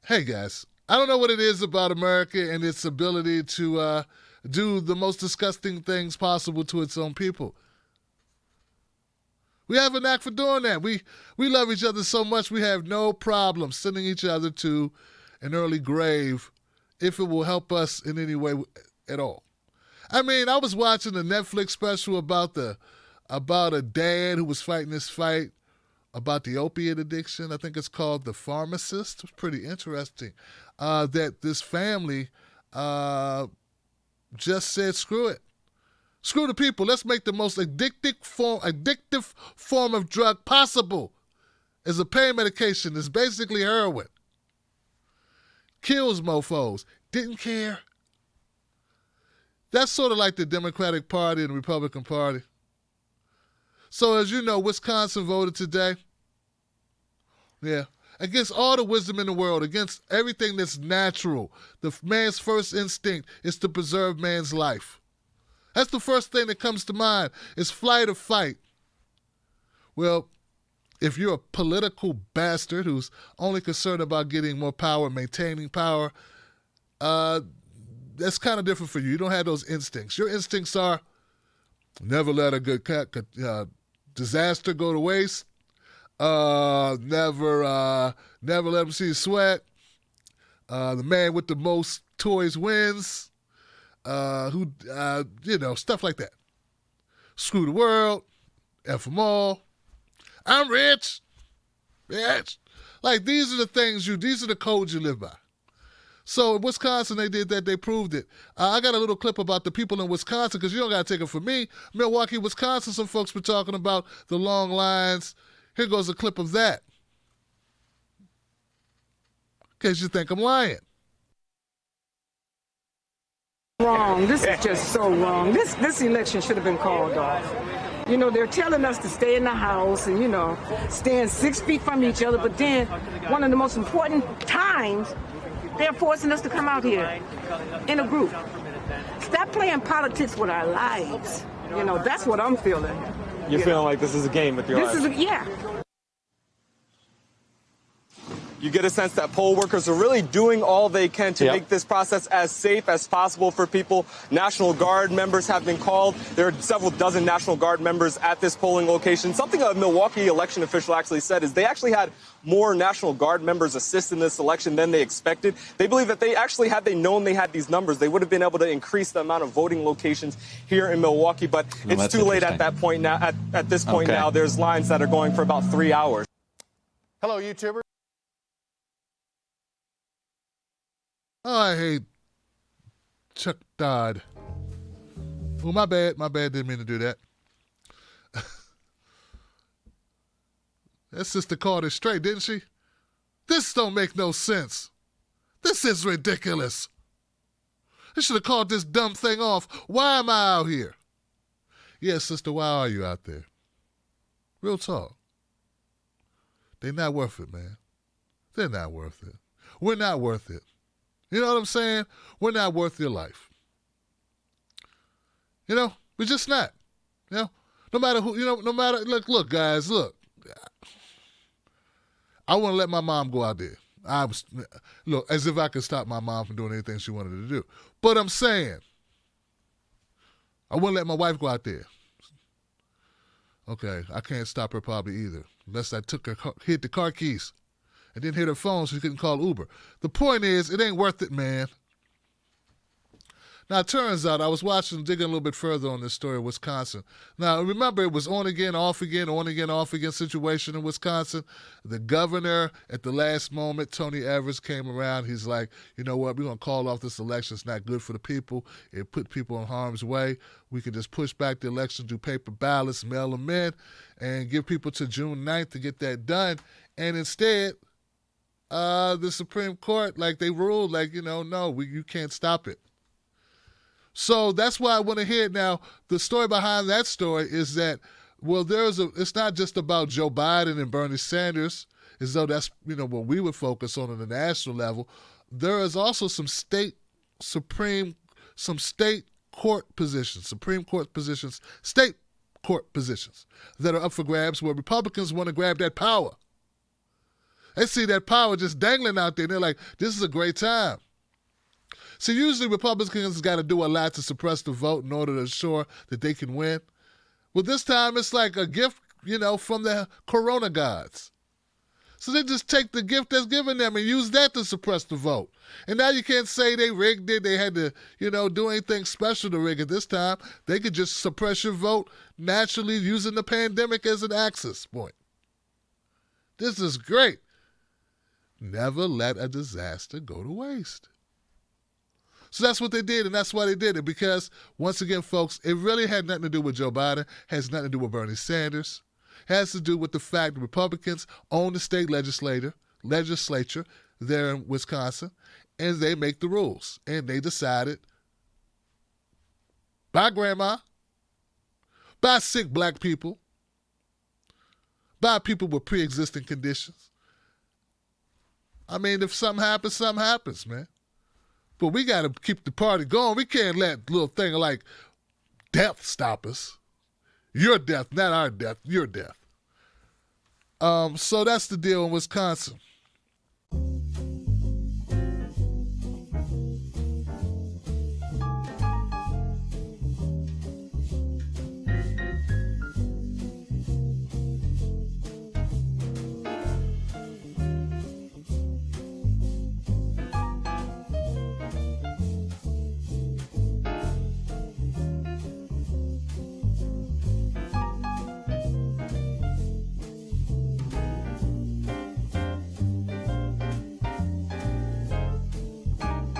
Hey guys, I don't know what it is about America and its ability to do the most disgusting things possible to its own people. We have a knack for doing that. We love each other so much we have no problem sending each other to an early grave if it will help us in any way at all. I mean, I was watching a Netflix special about a dad who was fighting this fight about the opiate addiction. I think it's called The Pharmacist. It was pretty interesting that this family just said, screw it. Screw the people. Let's make the most addictive form of drug possible as a pain medication. It's basically heroin. Kills mofos. Didn't care. That's sort of like the Democratic Party and the Republican Party. So as you know, Wisconsin voted today. Yeah. Against all the wisdom in the world, against everything that's natural. The man's first instinct is to preserve man's life. That's the first thing that comes to mind, is flight or fight. Well, if you're a political bastard who's only concerned about getting more power, maintaining power, that's kind of different for you. You don't have those instincts. Your instincts are never let a good disaster go to waste. Never let them see you sweat. The man with the most toys wins. Stuff like that. Screw the world. F them all. I'm rich. Bitch. Like, these are the codes you live by. So in Wisconsin, they did that. They proved it. I got a little clip about the people in Wisconsin, because you don't got to take it from me. Milwaukee, Wisconsin, some folks were talking about the long lines. Here goes a clip of that, in case you think I'm lying. Wrong. This is just so wrong. This election should have been called off. You know, they're telling us to stay in the house and, stand 6 feet from each other. But then one of the most important times, they're forcing us to come out here in a group. Stop playing politics with our lives. That's what I'm feeling. You're feeling like this is a game with your life? Yeah. You get a sense that poll workers are really doing all they can to make this process as safe as possible for people. National Guard members have been called. There are several dozen National Guard members at this polling location. Something a Milwaukee election official actually said is they actually had more National Guard members assist in this election than they expected. They believe that had they known they had these numbers, they would have been able to increase the amount of voting locations here in Milwaukee. But it's too late at that point now. At this point now, there's lines that are going for about 3 hours. Hello, YouTuber. Oh, I hate Chuck Dodd. Oh, my bad. Didn't mean to do that. That sister called it straight, didn't she? This don't make no sense. This is ridiculous. I should have called this dumb thing off. Why am I out here? Yes, sister, why are you out there? Real talk. They're not worth it, man. They're not worth it. We're not worth it. You know what I'm saying? We're not worth your life. We're just not. No matter who, look, guys, look. I wouldn't let my mom go out there. As if I could stop my mom from doing anything she wanted to do. But I'm saying, I wouldn't let my wife go out there. Okay, I can't stop her probably either, unless I hit the car keys. And didn't hit her phone so she couldn't call Uber. The point is, it ain't worth it, man. Now, it turns out, I was digging a little bit further on this story of Wisconsin. Now, remember, it was on again, off again situation in Wisconsin. The governor, at the last moment, Tony Evers, came around. He's like, you know what, we're going to call off this election. It's not good for the people. It put people in harm's way. We can just push back the election, do paper ballots, mail them in, and give people to June 9th to get that done. And instead, the Supreme Court, they ruled, no, you can't stop it. So that's why I want to hear it now. The story behind that story is that, it's not just about Joe Biden and Bernie Sanders, as though that's, what we would focus on the national level. There is also some state court positions, Supreme Court positions, state court positions that are up for grabs where Republicans want to grab that power. They see that power just dangling out there, and they're like, this is a great time. So usually Republicans got to do a lot to suppress the vote in order to ensure that they can win. Well, this time it's like a gift, from the corona gods. So they just take the gift that's given them and use that to suppress the vote. And now you can't say they rigged it. They had to, do anything special to rig it this time. They could just suppress your vote naturally using the pandemic as an access point. This is great. Never let a disaster go to waste. So that's what they did, and that's why they did it, because, once again, folks, it really had nothing to do with Joe Biden, has nothing to do with Bernie Sanders. It has to do with the fact that Republicans own the state legislature there in Wisconsin, and they make the rules. And they decided, by grandma, by sick black people, by people with pre-existing conditions. I mean, if something happens, man. But we got to keep the party going. We can't let little thing like death stop us. Your death, not our death, your death. So that's the deal in Wisconsin.